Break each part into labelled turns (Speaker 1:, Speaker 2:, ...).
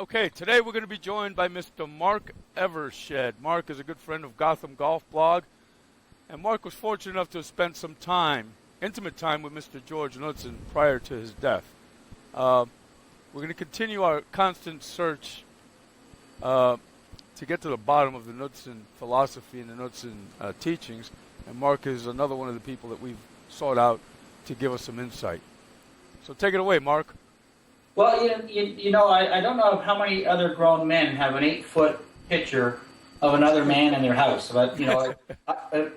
Speaker 1: Okay, today we're going to be joined by Mr. Mark Evershed. Mark is a good friend of Gotham Golf Blog, and Mark was fortunate enough to have spent some time, intimate time, with Mr. George Knudsen prior to his death. We're going to continue our constant search to get to the bottom of the Knudsen philosophy and the Knudsen teachings, and Mark is another one of the people that we've sought out to give us some insight. So take it away, Mark.
Speaker 2: Well, I don't know how many other grown men have an 8-foot picture of another man in their house, but,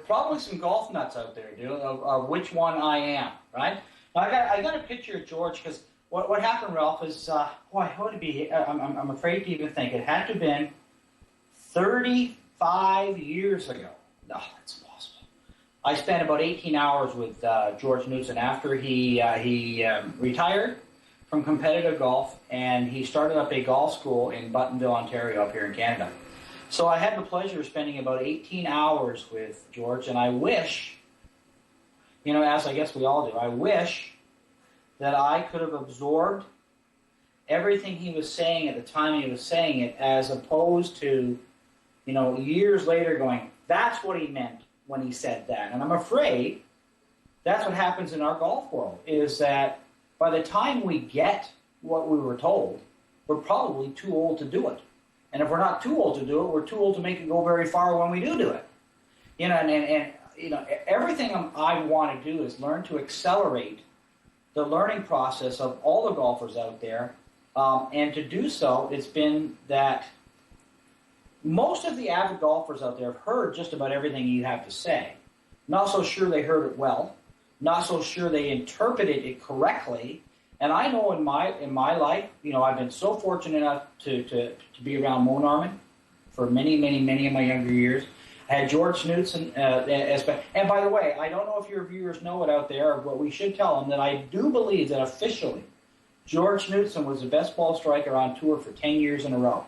Speaker 2: probably some golf nuts out there do of which one I am, right? I got a picture of George because what happened, Ralph, is, what would it be? I'm afraid to even think. It had to have been 35 years ago. No, that's impossible. I spent about 18 hours with George Knudsen after he retired from competitive golf, and he started up a golf school in Buttonville, Ontario, up here in Canada. So I had the pleasure of spending about 18 hours with George, and I wish, as I guess we all do, I wish that I could have absorbed everything he was saying at the time he was saying it, as opposed to, years later going, that's what he meant when he said that. And I'm afraid that's what happens in our golf world, is that by the time we get what we were told, we're probably too old to do it. And if we're not too old to do it, we're too old to make it go very far when we do it. Everything I want to do is learn to accelerate the learning process of all the golfers out there. And to do so, it's been that most of the avid golfers out there have heard just about everything you have to say. Not so sure they heard it well. Not so sure they interpreted it correctly. And I know in my life, I've been so fortunate enough to be around Mo Norman for many, many, many of my younger years. I had George Knudsen, and by the way, I don't know if your viewers know it out there, but we should tell them that I do believe that officially George Knudsen was the best ball striker on tour for 10 years in a row.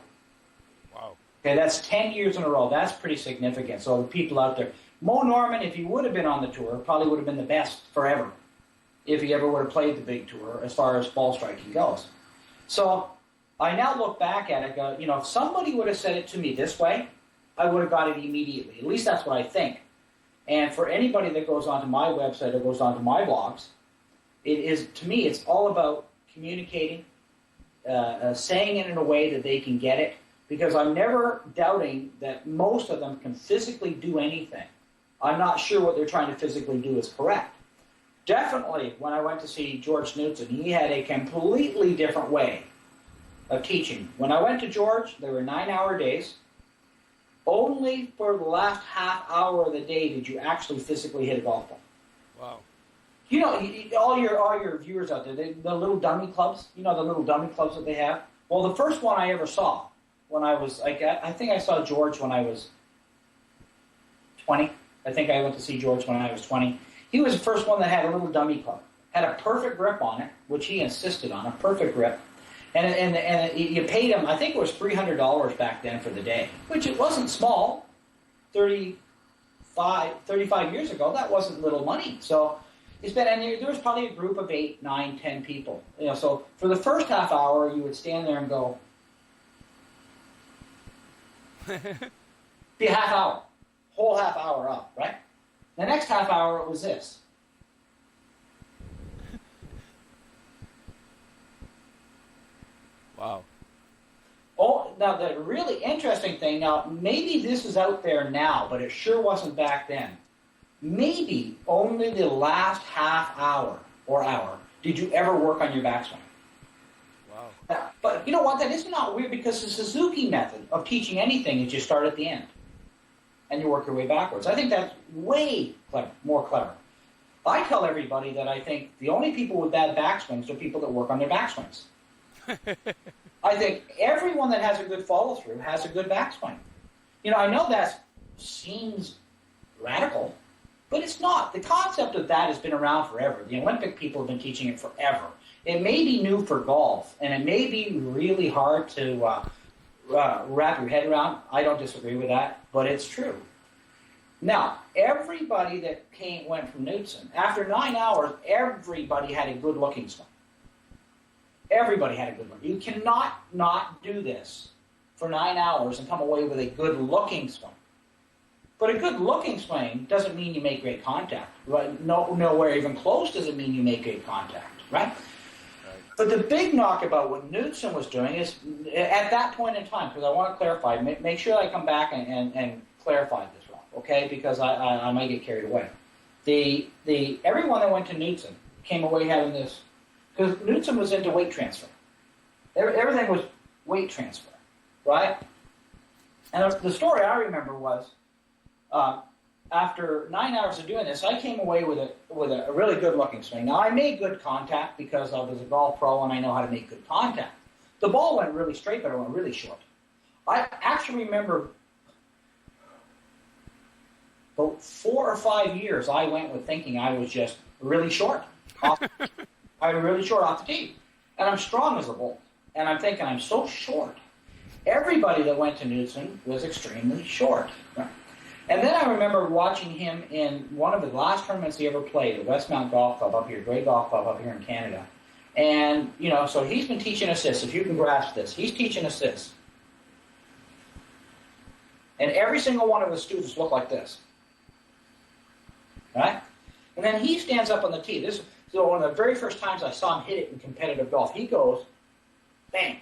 Speaker 1: Wow.
Speaker 2: Okay, that's 10 years in a row. That's pretty significant. So the people out there, Mo Norman, if he would have been on the tour, probably would have been the best forever if he ever would have played the big tour as far as ball striking goes. So I now look back at it, go, if somebody would have said it to me this way, I would have got it immediately. At least that's what I think. And for anybody that goes onto my website or goes onto my blogs, to me, it's all about communicating, saying it in a way that they can get it, because I'm never doubting that most of them can physically do anything. I'm not sure what they're trying to physically do is correct. Definitely, when I went to see George Knudsen, he had a completely different way of teaching. When I went to George, there were 9-hour days. Only for the last half hour of the day did you actually physically hit a golf ball.
Speaker 1: Wow.
Speaker 2: All your viewers out there, the little dummy clubs, the little dummy clubs that they have? Well, the first one I ever saw when I was, I think I saw George when I was 20. I think I went to see George when I was 20. He was the first one that had a little dummy club. Had a perfect grip on it, which he insisted on, a perfect grip. And you paid him, I think it was $300 back then for the day, which it wasn't small. 35 years ago, that wasn't little money. So there was probably a group of 8, 9, 10 people. So for the first half hour, you would stand there and go, be a half hour, whole half hour up, right? The next half hour, it was this.
Speaker 1: Wow.
Speaker 2: Oh, now the really interesting thing, maybe this is out there now, but it sure wasn't back then. Maybe only the last half hour or hour did you ever work on your backswing.
Speaker 1: Wow.
Speaker 2: But you know what? That is not weird, because the Suzuki method of teaching anything is you start at the end and you work your way backwards. I think that's way more clever. I tell everybody that I think the only people with bad backswings are people that work on their backswings. I think everyone that has a good follow-through has a good backswing. I know that seems radical, but it's not. The concept of that has been around forever. The Olympic people have been teaching it forever. It may be new for golf, and it may be really hard to wrap your head around. I don't disagree with that, but it's true. Now, everybody that went from Knudsen, after 9 hours, everybody had a good-looking swing. Everybody had a good look. You cannot not do this for 9 hours and come away with a good-looking swing. But a good-looking swing doesn't mean you make great contact. Right? Nowhere even close does it mean you make great contact, right? But the big knock about what Knudsen was doing is, at that point in time, because I want to clarify, make sure I come back and clarify this wrong, okay? Because I might get carried away. Everyone that went to Knudsen came away having this, because Knudsen was into weight transfer. Everything was weight transfer, right? And the story I remember was, after 9 hours of doing this, I came away with a really good-looking swing. Now, I made good contact because I was a golf pro and I know how to make good contact. The ball went really straight, but it went really short. I actually remember about 4 or 5 years I went with thinking I was just really short. I was really short off the tee. And I'm strong as a bull. And I'm thinking I'm so short. Everybody that went to Knudsen was extremely short. Right? And then I remember watching him in one of the last tournaments he ever played, at Westmount Golf Club up here, great golf club up here in Canada. And, so he's been teaching assists, if you can grasp this. He's teaching assists. And every single one of the students look like this. Right? And then he stands up on the tee. This is one of the very first times I saw him hit it in competitive golf. He goes, bang.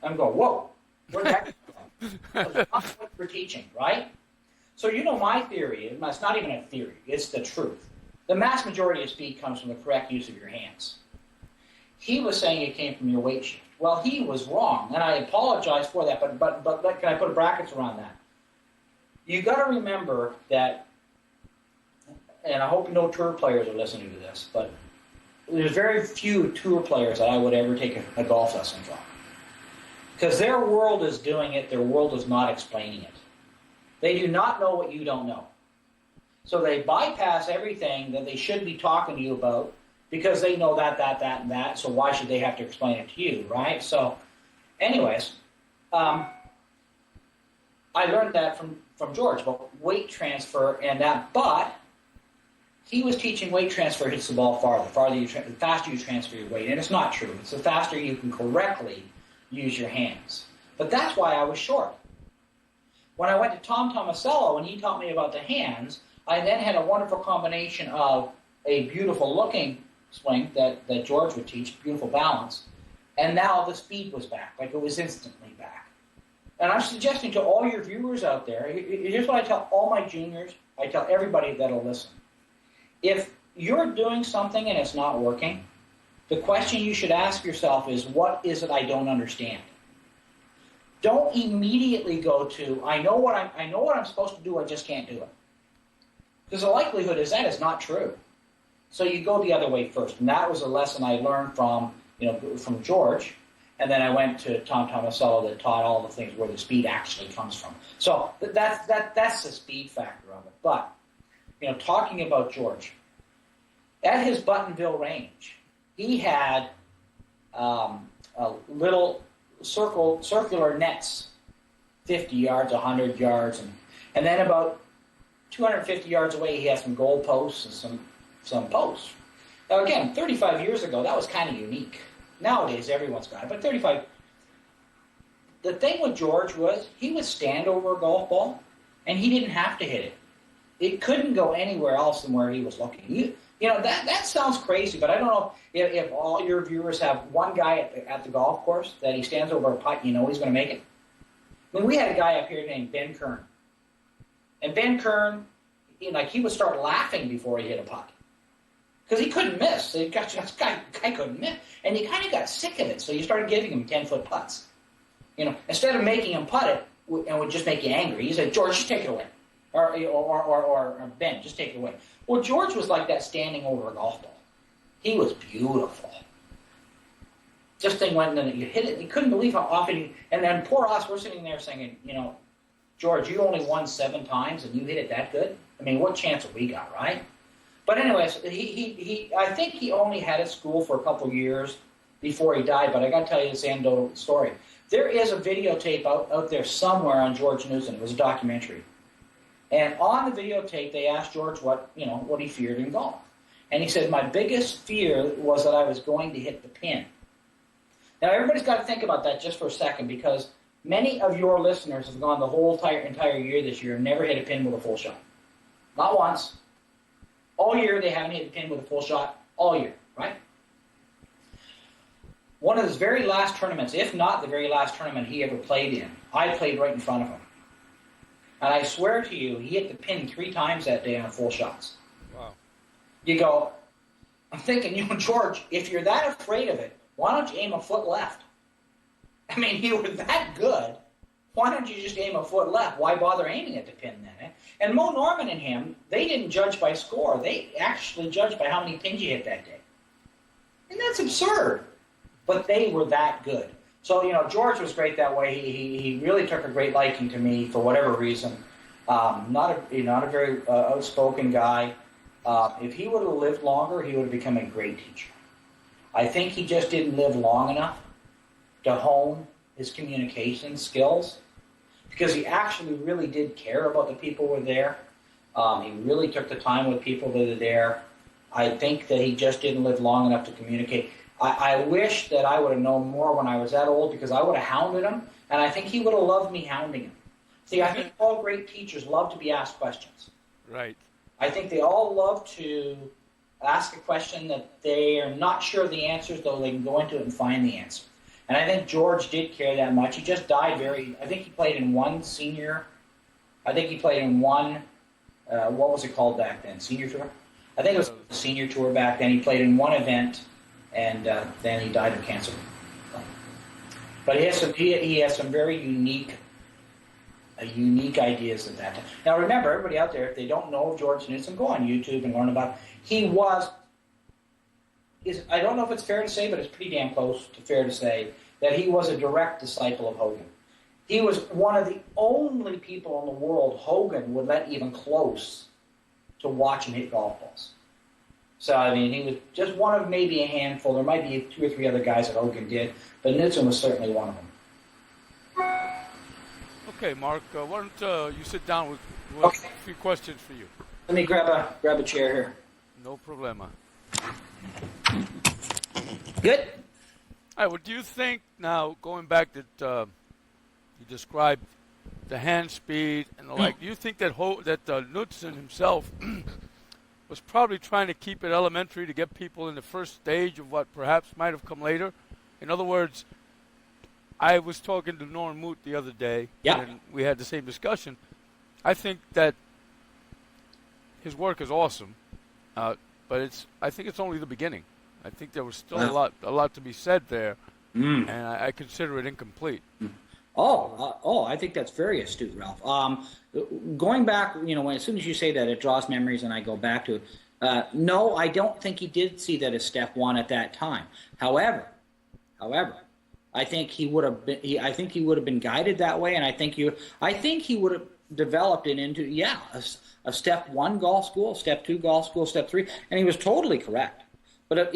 Speaker 2: I'm going, whoa, where'd that come from? That's not what we're teaching, right? So my theory, it's not even a theory, it's the truth. The mass majority of speed comes from the correct use of your hands. He was saying it came from your weight shift. Well, he was wrong, and I apologize for that, but can I put brackets around that? You got to remember that, and I hope no tour players are listening to this, but there's very few tour players that I would ever take a golf lesson from. Because their world is doing it, their world is not explaining it. They do not know what you don't know. So they bypass everything that they should be talking to you about because they know that, and that, so why should they have to explain it to you, right? So, anyways, I learned that from George about weight transfer and that, but he was teaching weight transfer hits the ball farther. The faster you transfer your weight, and it's not true. It's the faster you can correctly use your hands. But that's why I was short. When I went to Tom Tomasello and he taught me about the hands, I then had a wonderful combination of a beautiful looking swing that George would teach, beautiful balance, and now the speed was back, like it was instantly back. And I'm suggesting to all your viewers out there, here's what I tell all my juniors, I tell everybody that'll listen. If you're doing something and it's not working, the question you should ask yourself is, what is it I don't understand? Don't immediately go to, I know what I'm supposed to do, I just can't do it. Because the likelihood is that is not true. So you go the other way first. And that was a lesson I learned from George. And then I went to Tom Tomasello that taught all the things where the speed actually comes from. So that's the speed factor of it. But, talking about George, at his Buttonville range, he had little circular nets, 50 yards, 100 yards, and then about 250 yards away he had some goal posts and some posts. Now again, 35 years ago, that was kind of unique. Nowadays, everyone's got it, but 35... The thing with George was he would stand over a golf ball, and he didn't have to hit it. It couldn't go anywhere else than where he was looking. That sounds crazy, but I don't know if all your viewers have one guy at the golf course that he stands over a putt, he's going to make it. I mean, we had a guy up here named Ben Kern. And Ben Kern, he would start laughing before he hit a putt. Because he couldn't miss. This guy couldn't miss. And he kind of got sick of it, so you started giving him 10-foot putts. Instead of making him putt it, and would just make you angry, he said, George, just take it away. Or Ben, just take it away. Well, George was like that standing over a golf ball. He was beautiful. This thing went and you hit it. You couldn't believe how often and then poor us, we're sitting there saying, George, you only won 7 times and you hit it that good? I mean, what chance have we got, right? But anyways, I think he only had at school for a couple of years before he died, but I got to tell you this anecdotal story. There is a videotape out there somewhere on George Knudsen. It was a documentary. And on the videotape, they asked George what he feared in golf. And he said, my biggest fear was that I was going to hit the pin. Now, everybody's got to think about that just for a second, because many of your listeners have gone the whole entire year this year and never hit a pin with a full shot. Not once. All year they haven't hit a pin with a full shot. All year, right? One of his very last tournaments, if not the very last tournament he ever played in, I played right in front of him. And I swear to you, he hit the pin 3 times that day on full shots.
Speaker 1: Wow.
Speaker 2: You go, I'm thinking, George, if you're that afraid of it, why don't you aim a foot left? I mean, you were that good. Why don't you just aim a foot left? Why bother aiming at the pin then? Eh? And Mo Norman and him, they didn't judge by score. They actually judged by how many pins you hit that day. And that's absurd. But they were that good. So, George was great that way. He really took a great liking to me for whatever reason. Not a very outspoken guy. If he would have lived longer, he would have become a great teacher. I think he just didn't live long enough to hone his communication skills, because he actually really did care about the people who were there. He really took the time with people that are there. I think that he just didn't live long enough to communicate. I wish that I would have known more when I was that old, because I would have hounded him, and I think he would have loved me hounding him. See, I think all great teachers love to be asked questions.
Speaker 1: Right.
Speaker 2: I think they all love to ask a question that they are not sure of the answers, though they can go into it and find the answer. And I think George did care that much. He just died I think he played in one senior, what was it called back then? Senior tour? I think it was the senior tour back then. He played in one event, and then he died of cancer. But he has some very unique ideas at that time. Now remember, everybody out there, if they don't know George Knudsen, go on YouTube and learn about him. I don't know if it's fair to say, but it's pretty damn close to fair to say, that he was a direct disciple of Hogan. He was one of the only people in the world Hogan would let even close to watch him hit golf balls. So, I mean, he was just one of maybe a handful. There might be 2 or 3 other guys that Hogan did, but Knudsen was certainly one of them.
Speaker 1: Okay, Mark, why don't you sit down with a few questions for you.
Speaker 2: Let me grab a chair here.
Speaker 1: No problema.
Speaker 2: Good?
Speaker 1: All right, what do you think now, going back that you described the hand speed and the like, do you think that Knudsen himself was probably trying to keep it elementary to get people in the first stage of what perhaps might have come later? In other words, I was talking to Norm Moot the other day, and we had the same discussion. I think that his work is awesome, but I think it's only the beginning. I think there was still a lot to be said there, and I consider it incomplete.
Speaker 2: I think that's very astute, Ralph. Going back, as soon as you say that, it draws memories, and I go back to it. No, I don't think he did see that as step one at that time. However, I think he would have been. I think he would have been guided that way, and I think he would have developed it into a step 1 golf school, step 2 golf school, step 3, and he was totally correct. But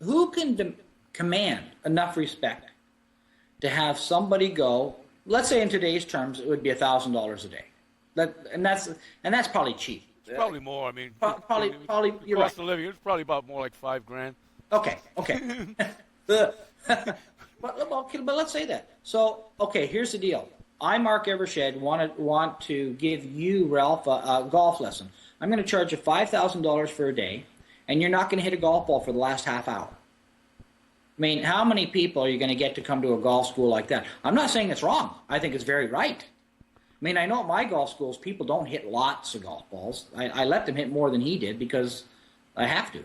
Speaker 2: who can command enough respect to have somebody go? Let's say in today's terms, it would be $1,000 a day. That's probably cheap.
Speaker 1: It's probably more. I mean,
Speaker 2: probably. You're
Speaker 1: cost
Speaker 2: right.
Speaker 1: of living, it's probably about more like $5,000.
Speaker 2: Okay. But let's say that. So, okay, here's the deal. I, Mark Evershed, want to give you, Ralph, a golf lesson. I'm going to charge you $5,000 for a day, and you're not going to hit a golf ball for the last half hour. I mean, how many people are you going to get to come to a golf school like that? I'm not saying it's wrong. I think it's very right. I mean, I know at my golf schools, people don't hit lots of golf balls. I let them hit more than he did because I have to.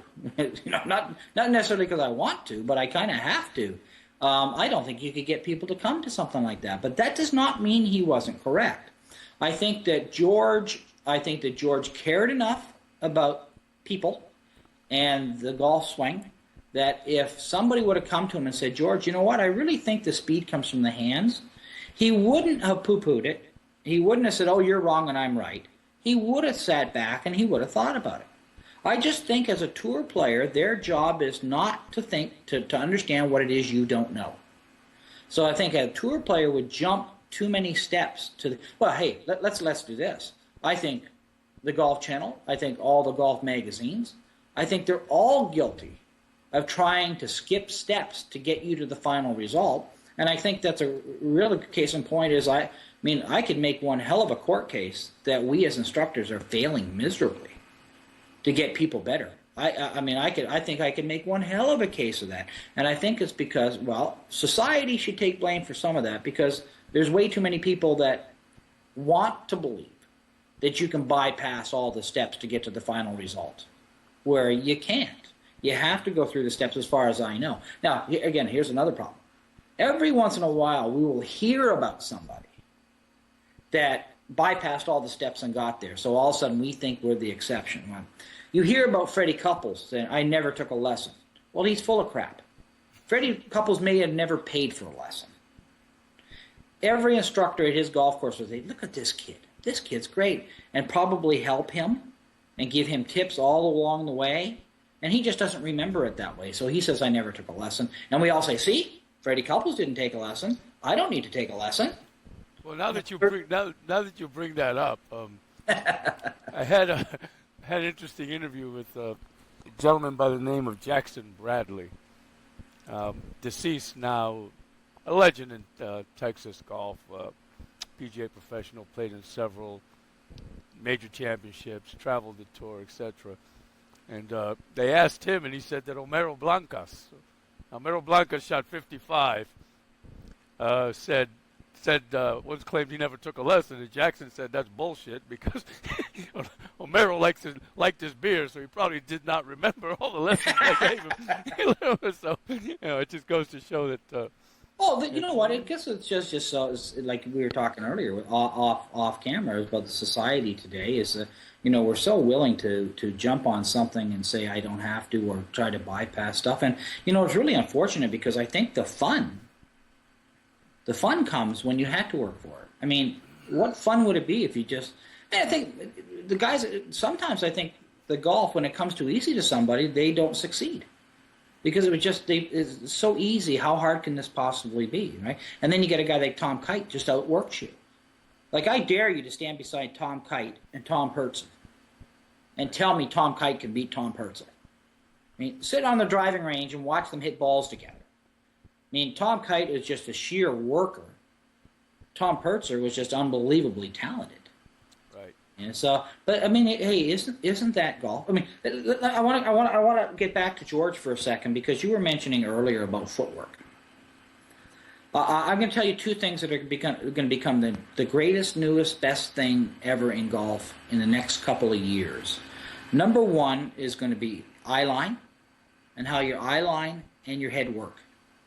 Speaker 2: Not necessarily because I want to, but I kind of have to. I don't think you could get people to come to something like that. But that does not mean he wasn't correct. I think that George cared enough about people and the golf swing that if somebody would have come to him and said, George, you know what, I really think the speed comes from the hands, he wouldn't have poo-pooed it. He wouldn't have said, oh, you're wrong and I'm right. He would have sat back and he would have thought about it. I just think as a tour player, their job is not to think, to understand what it is you don't know. So I think a tour player would jump too many steps to the, well, hey, let's do this. I think the Golf Channel. I think all the golf magazines. I think they're all guilty of trying to skip steps to get you to the final result. And I think that's a real case in point is I could make one hell of a court case that we as instructors are failing miserably to get people better. I think I could make one hell of a case of that. And I think it's because, well, society should take blame for some of that because there's way too many people that want to believe that you can bypass all the steps to get to the final result, where you can't. You have to go through the steps as far as I know. Now, again, here's another problem. Every once in a while, we will hear about somebody that bypassed all the steps and got there. So all of a sudden, we think we're the exception. Well, you hear about Freddie Couples saying, I never took a lesson. Well, he's full of crap. Freddie Couples may have never paid for a lesson. Every instructor at his golf course will say, look at this kid. This kid's great. And probably help him and give him tips all along the way. And he just doesn't remember it that way. So he says, I never took a lesson. And we all say, see, Freddie Couples didn't take a lesson. I don't need to take a lesson.
Speaker 1: Well, now that you bring that up, I had an interesting interview with a gentleman by the name of Jackson Bradley, deceased now, a legend in Texas golf, PGA professional, played in several major championships, traveled the tour, etc. And they asked him, and he said that Homero Blancas shot 55, said once claimed he never took a lesson, and Jackson said that's bullshit because Homero liked his beer, so he probably did not remember all the lessons I gave him. So, it just goes to show that.
Speaker 2: You know what? I guess it's just so like we were talking earlier with off camera about the society today is we're so willing to jump on something and say I don't have to or try to bypass stuff, and it's really unfortunate because I think the fun comes when you have to work for it. I mean, what fun would it be if you just? I think the guys sometimes I think the golf when it comes too easy to somebody they don't succeed. Because it's so easy. How hard can this possibly be, right? And then you get a guy like Tom Kite just outworks you. Like I dare you to stand beside Tom Kite and Tom Hertzen and tell me Tom Kite can beat Tom Hertzen. I mean, sit on the driving range and watch them hit balls together. I mean, Tom Kite is just a sheer worker. Tom Hertzen was just unbelievably talented. And so, but I mean, hey, isn't that golf? I mean, I want to get back to George for a second because you were mentioning earlier about footwork. I'm going to tell you two things that are going to become the greatest, newest, best thing ever in golf in the next couple of years. Number one is going to be eye line and how your eye line and your head work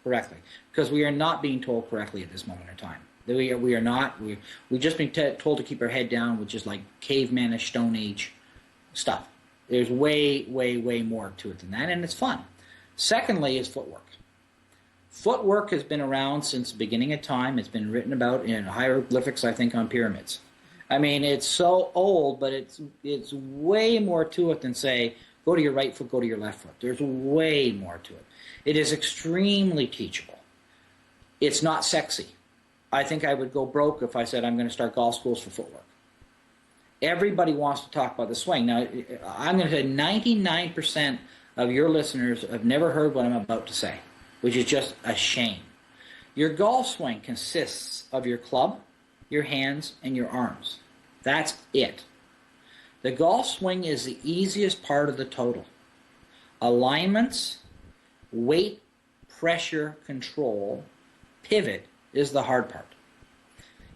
Speaker 2: correctly, because we are not being told correctly at this moment in time. We are not. We've just been told to keep our head down, which is like cavemanish, Stone Age stuff. There's way, way, way more to it than that, and it's fun. Secondly is footwork. Footwork has been around since the beginning of time. It's been written about in hieroglyphics, I think, on pyramids. I mean, it's so old, but it's way more to it than, say, go to your right foot, go to your left foot. There's way more to it. It is extremely teachable. It's not sexy. I think I would go broke if I said I'm going to start golf schools for footwork. Everybody wants to talk about the swing. Now, I'm going to say 99% of your listeners have never heard what I'm about to say, which is just a shame. Your golf swing consists of your club, your hands, and your arms. That's it. The golf swing is the easiest part of the total. Alignments, weight, pressure, control, pivot is the hard part.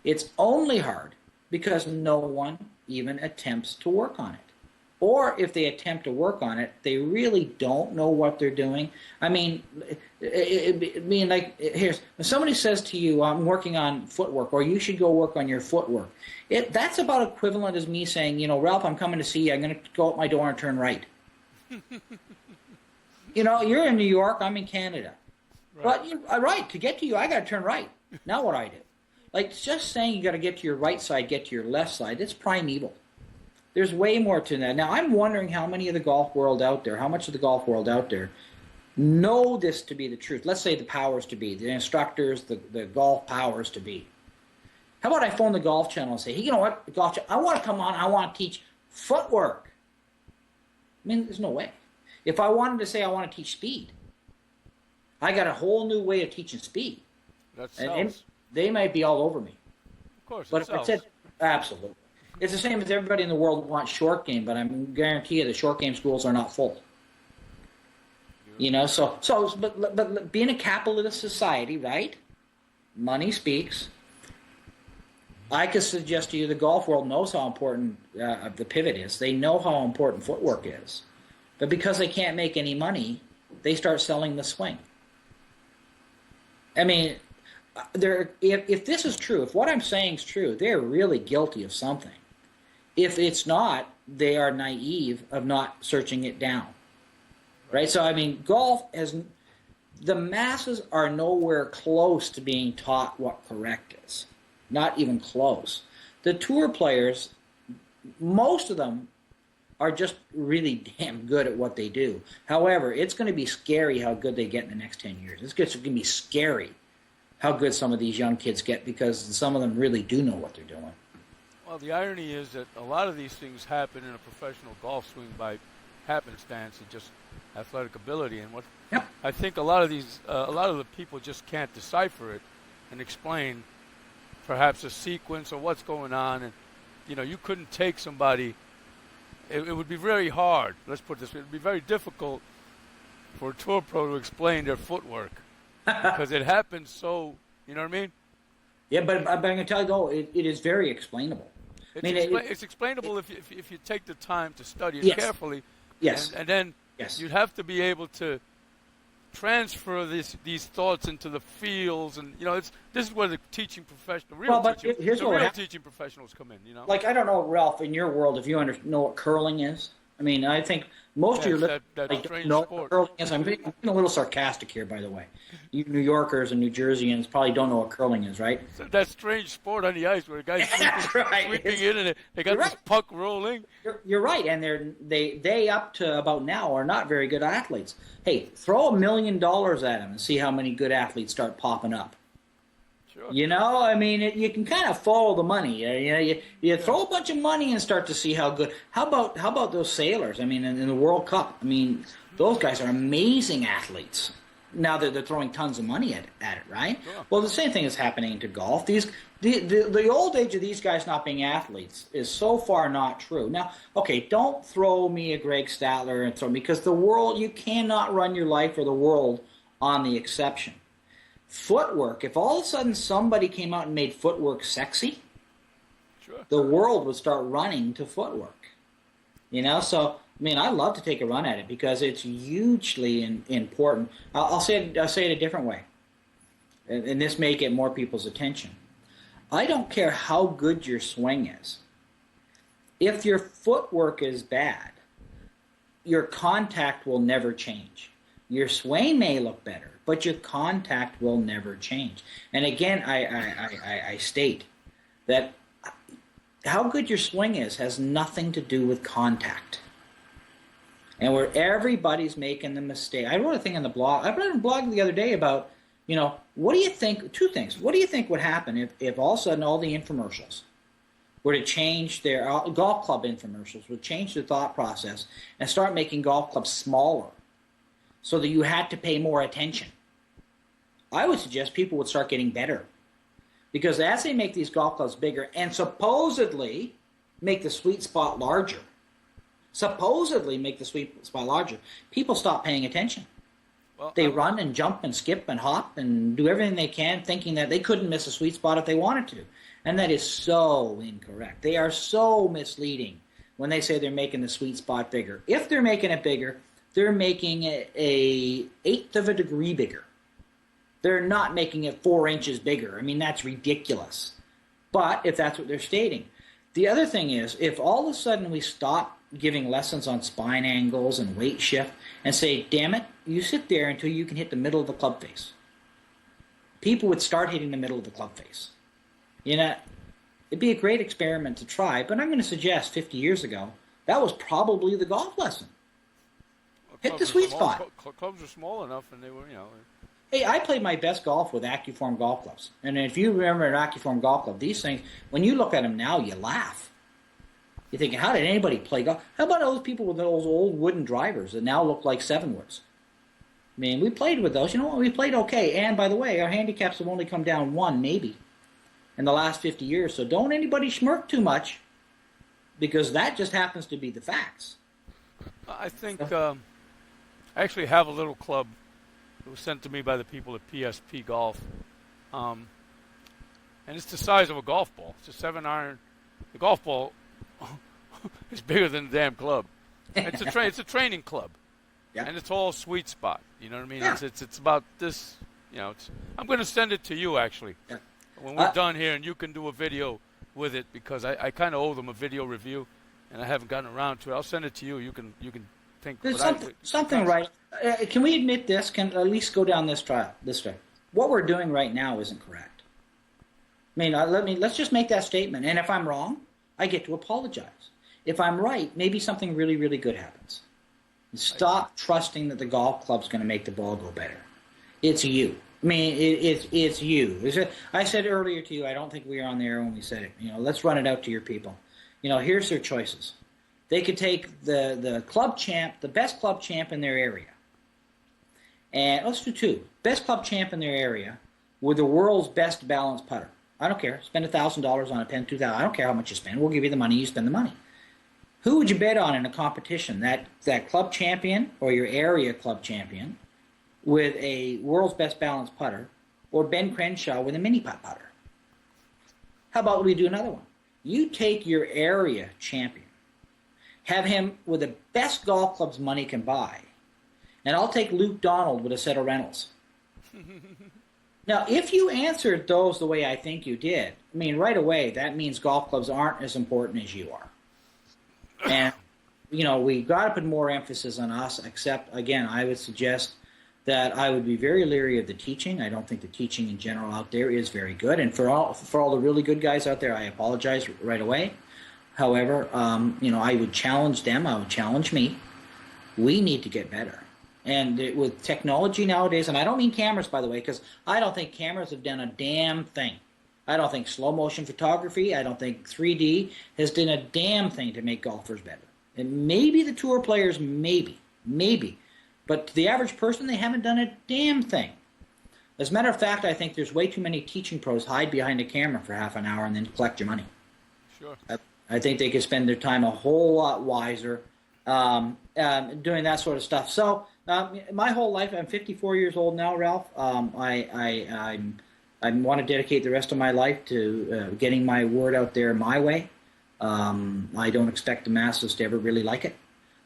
Speaker 2: It's only hard because no one even attempts to work on it. Or if they attempt to work on it, they really don't know what they're doing. I mean, like here's when somebody says to you, "I'm working on footwork," or "You should go work on your footwork." That's about equivalent as me saying, "Ralph, I'm coming to see you. I'm going to go out my door and turn right." You're in New York. I'm in Canada. Right. But to get to you, I got to turn right. Now what I do? Like just saying you got to get to your right side, get to your left side. It's primeval. There's way more to that. Now I'm wondering how much of the golf world out there know this to be the truth. Let's say the powers to be, the instructors, the golf powers to be. How about I phone the Golf Channel and say, hey, you know what, the Golf Channel, I want to come on, I want to teach Footwork. I mean, there's no way. If I wanted to say I want to teach speed, I got a whole new way of teaching speed.
Speaker 1: That sells.
Speaker 2: And they might be all over me.
Speaker 1: Of course,
Speaker 2: but if I said, absolutely. It's the same as everybody in the world wants short game, but I'm guarantee you the short game schools are not full. You know, but being a capitalist society, right? Money speaks. I could suggest to you the golf world knows how important the pivot is. They know how important footwork is. But because they can't make any money, they start selling the swing. I mean, if this is true, if what I'm saying is true, they're really guilty of something. If it's not, they are naive of not searching it down. Right? So, I mean, golf has... The masses are nowhere close to being taught what correct is. Not even close. The tour players, most of them are just really damn good at what they do. However, it's going to be scary how good they get in the next 10 years. It's going to be scary how good some of these young kids get because some of them really do know what they're doing.
Speaker 1: Well, the irony is that a lot of these things happen in a professional golf swing by happenstance and just athletic ability. And what I think a lot of the people just can't decipher it and explain perhaps a sequence or what's going on. And, you know, you couldn't take somebody. It would be very hard. Let's put it this way. It would be very difficult for a tour pro to explain their footwork because it happens so, you know what I mean?
Speaker 2: Yeah, but I'm going to tell you, though, it is very explainable.
Speaker 1: It's explainable if you take the time to study it carefully.
Speaker 2: Yes.
Speaker 1: And then you'd have to be able to transfer these thoughts into the fields, and you know, this is where the teaching professional, teaching professionals come in. You know,
Speaker 2: like I don't know, Ralph, in your world, if you know what curling is. I mean, I think most of your listeners don't know what curling is. I'm being a little sarcastic here, by the way. You New Yorkers and New Jerseyans probably don't know what curling is, right?
Speaker 1: So that strange sport on the ice where a guy's sweeping in and they got this puck rolling.
Speaker 2: You're right, and they up to about now are not very good athletes. Hey, throw $1 million at them and see how many good athletes start popping up.
Speaker 1: Sure.
Speaker 2: You know, I mean, you can kind of follow the money. You throw a bunch of money and start to see how good. How about those sailors? I mean, in the World Cup, I mean, those guys are amazing athletes. Now that they're throwing tons of money at it, right? Sure. Well, the same thing is happening to golf. The old age of these guys not being athletes is so far not true. Now, okay, don't throw me a Greg Statler and throw me because the world, you cannot run your life or the world on the exception. Footwork, if all of a sudden somebody came out and made footwork sexy, the world would start running to footwork. You know, so, I mean, I love to take a run at it because it's hugely important. I'll say it a different way, and this may get more people's attention. I don't care how good your swing is. If your footwork is bad, your contact will never change. Your swing may look better, but your contact will never change. And again, I state that how good your swing is has nothing to do with contact. And where everybody's making the mistake. I wrote a thing on the blog. I wrote a blog the other day about, you know, what do you think, two things. What do you think would happen if all of a sudden all the infomercials were to change their, golf club infomercials would change their thought process and start making golf clubs smaller so that you had to pay more attention? I would suggest people would start getting better. Because as they make these golf clubs bigger and supposedly make the sweet spot larger, people stop paying attention. Well, they run and jump and skip and hop and do everything they can thinking that they couldn't miss a sweet spot if they wanted to. And that is so incorrect. They are so misleading when they say they're making the sweet spot bigger. If they're making it bigger, they're making it an eighth of a degree bigger. They're not making it 4 inches bigger. I mean, that's ridiculous. But if that's what they're stating. The other thing is, if all of a sudden we stop giving lessons on spine angles and weight shift and say, damn it, you sit there until you can hit the middle of the club face. People would start hitting the middle of the club face. You know, it'd be a great experiment to try, but I'm going to suggest 50 years ago, that was probably the golf lesson. Hit the sweet spot.
Speaker 1: Clubs were small enough and they were, you know...
Speaker 2: Hey, I played my best golf with Accuform golf clubs. And if you remember an Accuform golf club, these things, when you look at them now, you laugh. You're thinking, how did anybody play golf? How about those people with those old wooden drivers that now look like 7-woods? I mean, we played with those. You know what? We played okay. And by the way, our handicaps have only come down 1, maybe, in the last 50 years. So don't anybody smirk too much, because that just happens to be the facts.
Speaker 1: I think I actually have a little club. It was sent to me by the people at PSP Golf. And it's the size of a golf ball. It's a 7-iron. The golf ball is bigger than the damn club. It's a training club.
Speaker 2: Yeah.
Speaker 1: And it's all sweet spot. You know what I mean?
Speaker 2: Yeah.
Speaker 1: It's about this. You know, I'm going to send it to you actually
Speaker 2: Yeah.
Speaker 1: when we're done here, and you can do a video with it, because I kind of owe them a video review, and I haven't gotten around to it. I'll send it to you. You can think.
Speaker 2: There's something right. Can we admit this? Can at least go down this track? What we're doing right now isn't correct. I mean, let's just make that statement. And if I'm wrong, I get to apologize. If I'm right, maybe something really, really good happens. Stop trusting that the golf club's going to make the ball go better. It's you. I mean, it's you. I said earlier to you, I don't think we were on the air when we said it. You know, let's run it out to your people. You know, here's their choices. They could take the club champ, the best club champ in their area. And let's do 2. Best club champ in their area with the world's best balanced putter. I don't care. Spend $1,000 on a pen, $2,000. I don't care how much you spend. We'll give you the money. You spend the money. Who would you bet on in a competition? That club champion or your area club champion with a world's best balanced putter, or Ben Crenshaw with a mini putter? How about we do another one? You take your area champion, have him with the best golf clubs money can buy, and I'll take Luke Donald with a set of Reynolds. Now, if you answered those the way I think you did, I mean, right away, that means golf clubs aren't as important as you are. And, you know, we got to put more emphasis on us, except, again, I would suggest that I would be very leery of the teaching. I don't think the teaching in general out there is very good. And for all the really good guys out there, I apologize right away. However, you know, I would challenge them. I would challenge me. We need to get better. And with technology nowadays, and I don't mean cameras, by the way, because I don't think cameras have done a damn thing. I don't think slow motion photography, I don't think 3D has done a damn thing to make golfers better. And maybe the tour players, maybe. But to the average person, they haven't done a damn thing. As a matter of fact, I think there's way too many teaching pros hide behind a camera for half an hour and then collect your money.
Speaker 1: Sure.
Speaker 2: I think they could spend their time a whole lot wiser doing that sort of stuff. So my whole life, I'm 54 years old now, Ralph. I want to dedicate the rest of my life to getting my word out there my way. I don't expect the masses to ever really like it.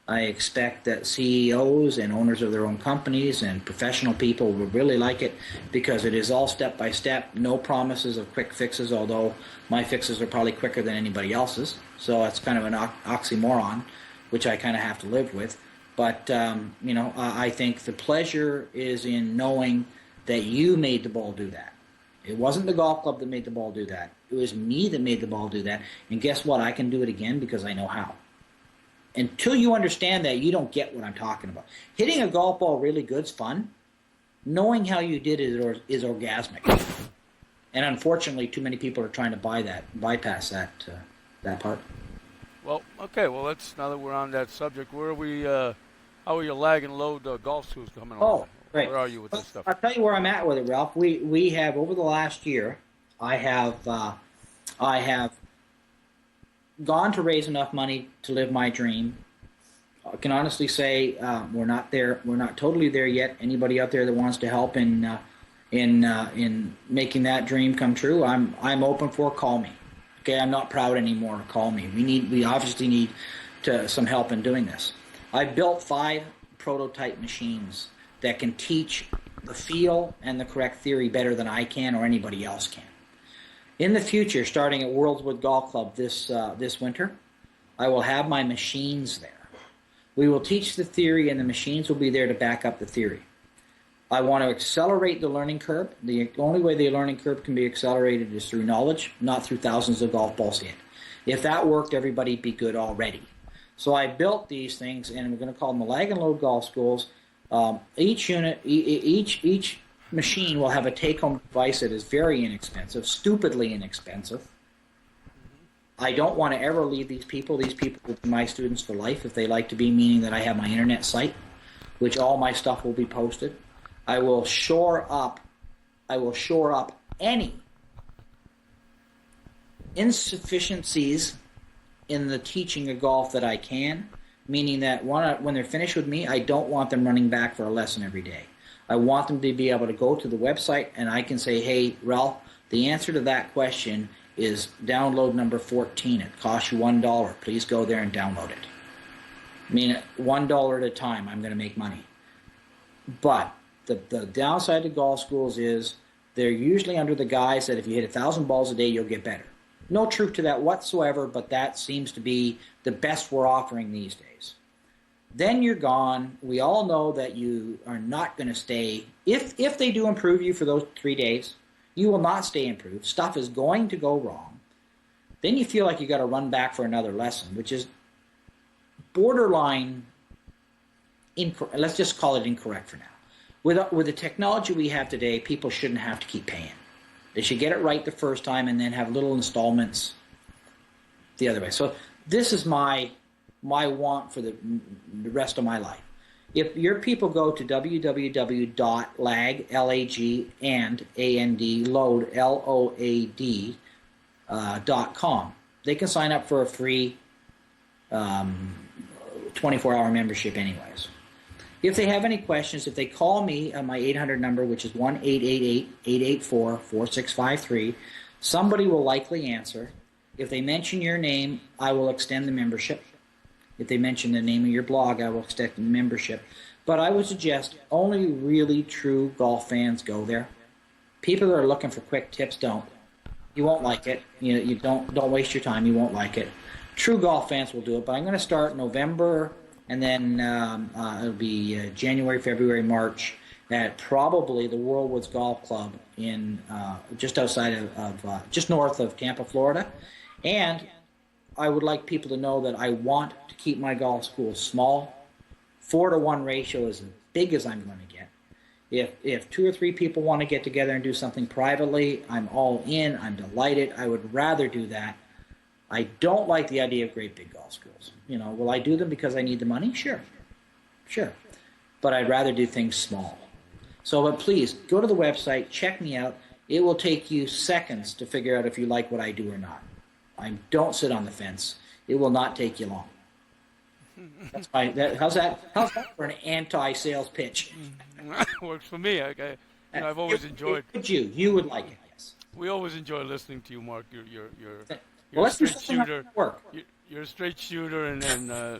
Speaker 2: I expect that CEOs and owners of their own companies and professional people will really like it, because it is all step by step, no promises of quick fixes, although my fixes are probably quicker than anybody else's. So it's kind of an oxymoron, which I kind of have to live with. But, you know, I think the pleasure is in knowing that you made the ball do that. It wasn't the golf club that made the ball do that. It was me that made the ball do that. And guess what? I can do it again because I know how. Until you understand that, you don't get what I'm talking about. Hitting a golf ball really good's fun. Knowing how you did it is orgasmic. And unfortunately, too many people are trying to bypass that part.
Speaker 1: Well, okay. Well, now that we're on that subject, where are we? How are your lag and load golf tools coming along?
Speaker 2: Great.
Speaker 1: Where are you with this stuff?
Speaker 2: I'll tell you where I'm at with it, Ralph. We have, over the last year, I have gone to raise enough money to live my dream. I can honestly say we're not there. We're not totally there yet. Anybody out there that wants to help in making that dream come true, I'm open for. Call me. Okay, I'm not proud anymore. Call me. We obviously need some help in doing this. I built 5 prototype machines that can teach the feel and the correct theory better than I can or anybody else can. In the future, starting at Worldswood Golf Club this winter, I will have my machines there. We will teach the theory, and the machines will be there to back up the theory. I want to accelerate the learning curve. The only way the learning curve can be accelerated is through knowledge, not through thousands of golf balls hit. If that worked, everybody'd be good already. So I built these things, and we're going to call them the lag and load golf schools. Each machine will have a take-home device that is very inexpensive, stupidly inexpensive. I don't want to ever leave these people. These people will be my students for life if they like to be, meaning that I have my internet site, which all my stuff will be posted. I will shore up any insufficiencies in the teaching of golf that I can, meaning that when they're finished with me, I don't want them running back for a lesson every day. I want them to be able to go to the website and I can say, hey, Ralph, the answer to that question is download number 14. It costs you $1. Please go there and download it. I mean, $1 at a time, I'm going to make money. But the downside to golf schools is they're usually under the guise that if you hit 1,000 balls a day, you'll get better. No truth to that whatsoever, but that seems to be the best we're offering these days. Then you're gone. We all know that you are not going to stay. If they do improve you for those 3 days, you will not stay improved. Stuff is going to go wrong. Then you feel like you got to run back for another lesson, which is borderline incorrect. Let's just call it incorrect for now. With the technology we have today, people shouldn't have to keep paying. They should get it right the first time and then have little installments the other way. So this is my want for the rest of my life. If your people go to www.lag, L-A-G, and A-N-D, load, L-O-A-D, .com, they can sign up for a free 24-hour membership anyways. If they have any questions, if they call me on my 800 number, which is 1-888-884-4653, somebody will likely answer. If they mention your name, I will extend the membership. If they mention the name of your blog, I will extend the membership. But I would suggest only really true golf fans go there. People that are looking for quick tips don't. You won't like it. You don't waste your time. You won't like it. True golf fans will do it. But I'm going to start November. And then it'll be January, February, March at probably the Worldwoods Golf Club in just outside of just north of Tampa, Florida. And I would like people to know that I want to keep my golf school small. 4-to-1 ratio is as big as I'm going to get. If 2 or 3 people want to get together and do something privately, I'm all in. I'm delighted. I would rather do that. I don't like the idea of great big golf schools. Will I do them because I need the money? Sure. But I'd rather do things small. So, but please, go to the website, check me out. It will take you seconds to figure out if you like what I do or not. Don't sit on the fence. It will not take you long. How's that for an anti-sales pitch?
Speaker 1: Works for me. I've always enjoyed.
Speaker 2: You would like it, yes.
Speaker 1: We always enjoy listening to you, Mark. You're
Speaker 2: Well,
Speaker 1: a
Speaker 2: let's do
Speaker 1: straight
Speaker 2: something
Speaker 1: shooter.
Speaker 2: Work.
Speaker 1: You're a straight shooter, and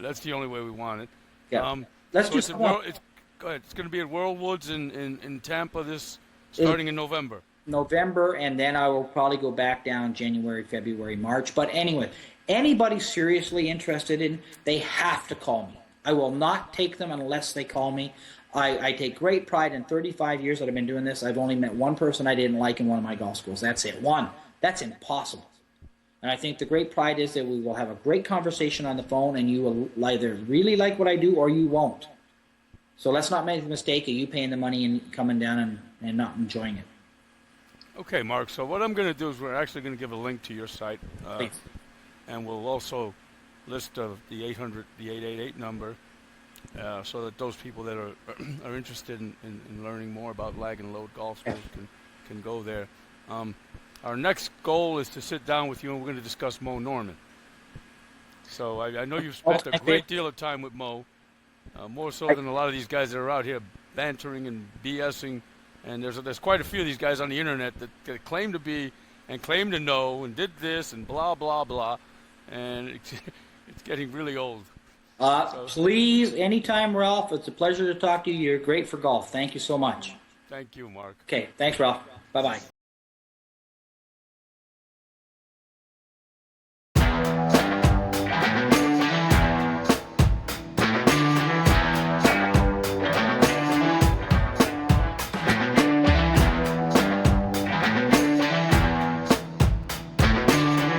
Speaker 1: that's the only way we want it.
Speaker 2: Yeah. Let's
Speaker 1: so
Speaker 2: do
Speaker 1: it's
Speaker 2: something.
Speaker 1: go ahead. It's going to be at Worldwoods in Tampa starting in November.
Speaker 2: November, and then I will probably go back down January, February, March. But anyway, anybody seriously interested they have to call me. I will not take them unless they call me. I take great pride in 35 years that I've been doing this. I've only met one person I didn't like in one of my golf schools. That's it. One. That's impossible. And I think the great pride is that we will have a great conversation on the phone, and you will either really like what I do or you won't. So let's not make the mistake of you paying the money and coming down and not enjoying it.
Speaker 1: Okay, Mark. So what I'm going to do is we're actually going to give a link to your site, and we'll also list the 888 number, so that those people that are interested in learning more about lag and load golf schools can go there. Our next goal is to sit down with you, and we're going to discuss Mo Norman. So I know you've spent a great deal of time with Mo, more so than a lot of these guys that are out here bantering and BSing. And there's quite a few of these guys on the internet that claim to be and claim to know and did this and blah, blah, blah. And it's getting really old.
Speaker 2: Please, anytime, Ralph. It's a pleasure to talk to you. You're great for golf. Thank you so much.
Speaker 1: Thank you, Mark.
Speaker 2: Okay, thanks, Ralph. Bye-bye.